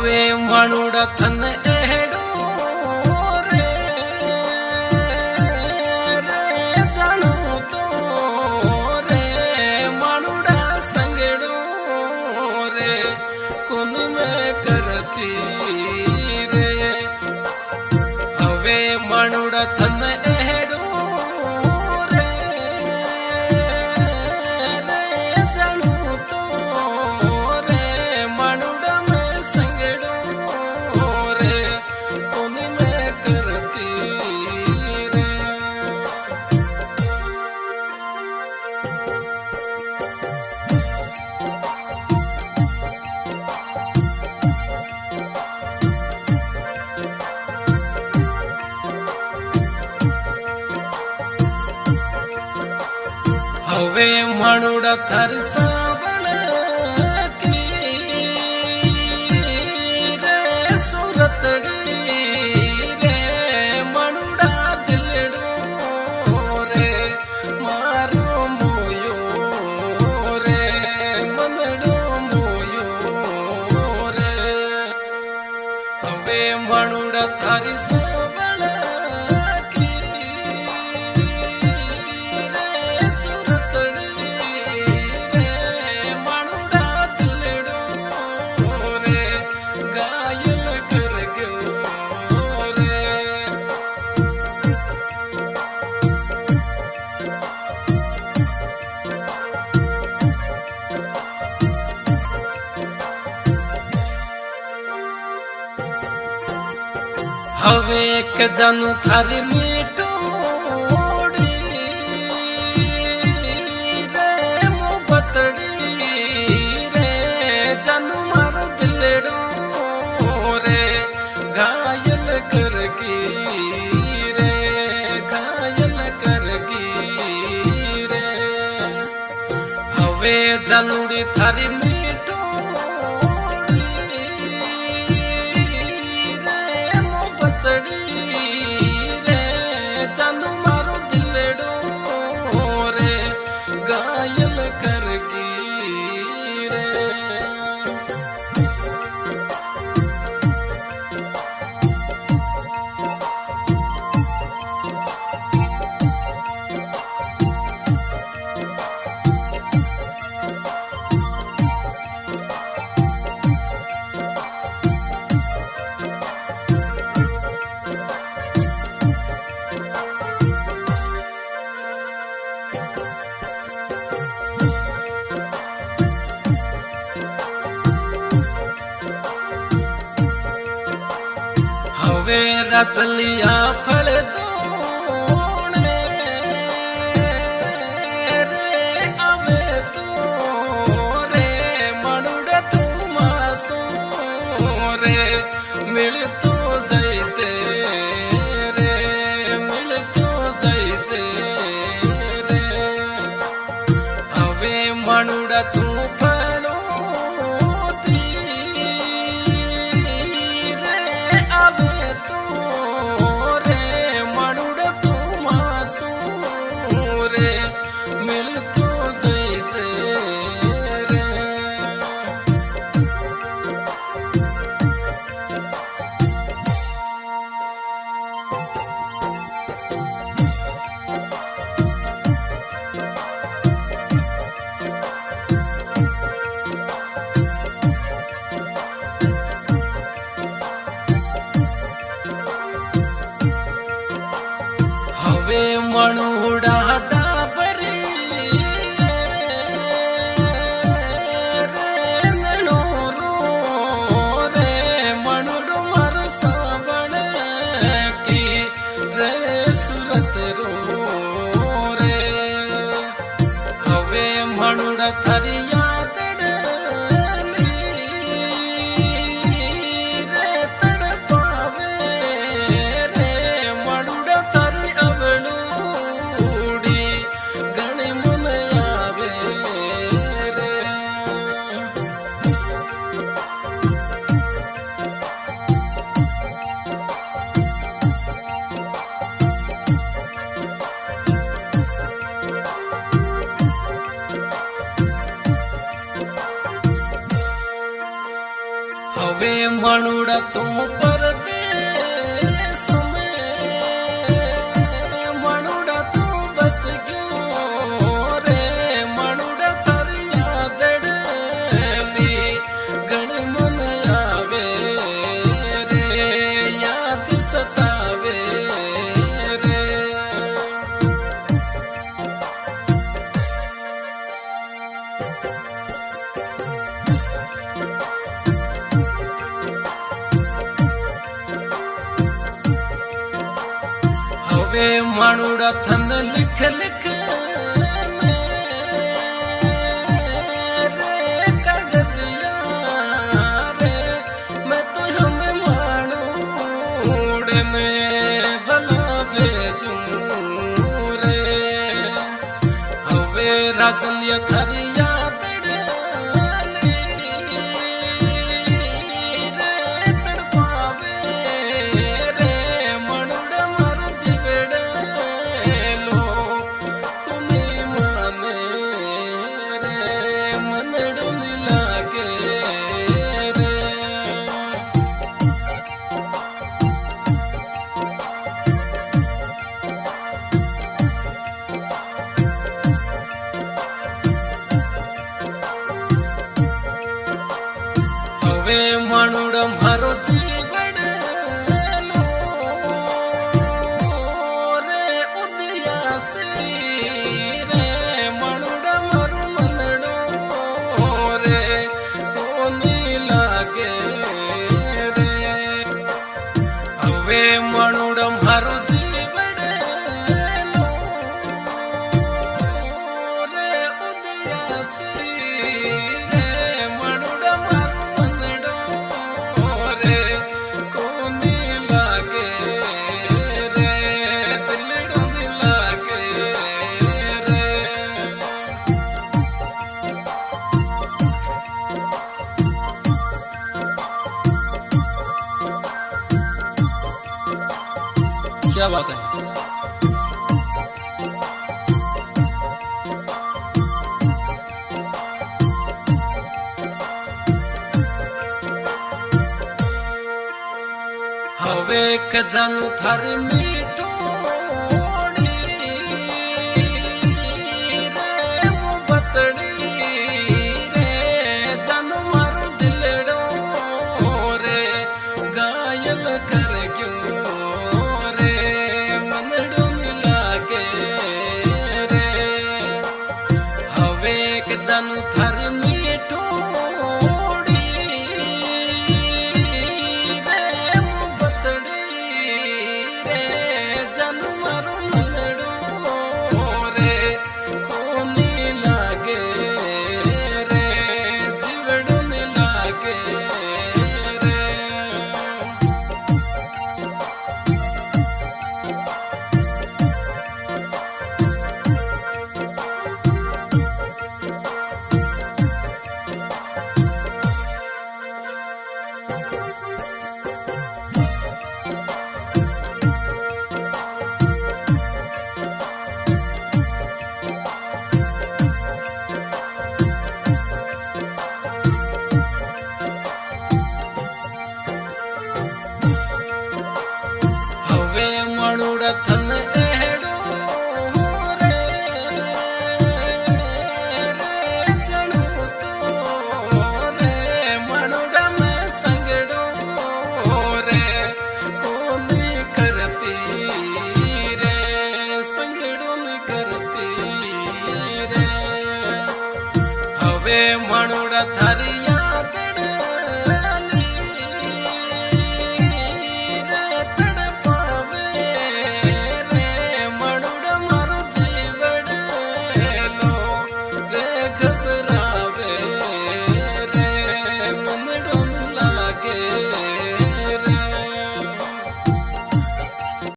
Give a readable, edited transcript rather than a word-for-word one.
हवे मानुड़ा थन एड़ो रे रे जानो तो रे मानुड़ा संगड़ो रे कुन में करती रे हवे मानुड़ा थन एड़ो रे रे जानो तो रे मानुड़ा में संगड़ो रे कुन में करती रे हवे मानुड़ा थर सावण की रे सूरतड़ी रे मानुड़ा दिलड़ो रे मारो मोयो रे मनड़ो मोयो रे हवे मानुड़ा थारी सावण की रे सूरतड़ी रे मानुड़ा दिलड़ो रे घायल कर गयो रे हवे एक जानू थारी मीठोड़ी रे मोहब्बतड़ी रे जानू मारो दिलड़ो रे घायल करगी रे घायल करगी रे हवे जानूड़ी थारी मीठोड़ी रे मोहब्बतड़ी रे जानू मारो दिलड़ो रे घायल करगी रे हवे रचलिया फल तोड़े रे अबे तो रे मनुड़ा तू मासो रे मिल तो जैसे रे मिल तो जैसे रे हवे मनुड़ा तू फलो मिल तो जैसे रे हवे मनुड़ा डाबरी रे नणोरो रे मनुड़ो मारो सावण की रे सूरत रो रे हवे मनुड़ा थारी यादड़ी रे तड़पावे रे मनुड़ा थारी अवड़ूड़ी घणी मन आवे रे मणुड़ा तू परदेस में मणुड़ा तू बस गयो रे मणुड़ा तारी यादड़ी गण मन आवे रे याद सतावे रे। हवे मणुड़ा थन लिख लिख रे कागदिया रे मैं तो हमें माणूड़े में भला भेजूं रे। हवे राजलिया थारी वे मणुड़ मारो जीवन लो रे उदियासी रे मणुड़ मारो मनड़ो रे कोनी लागे रे। वे मणुड़ मारो जीवन लो रे उदियासी क्या बात है। हवे के जानू थारी मीठोड़ी रे वो बतड़ी रे जानू मारो दिलड़ो रे गायल कर क्यों जानू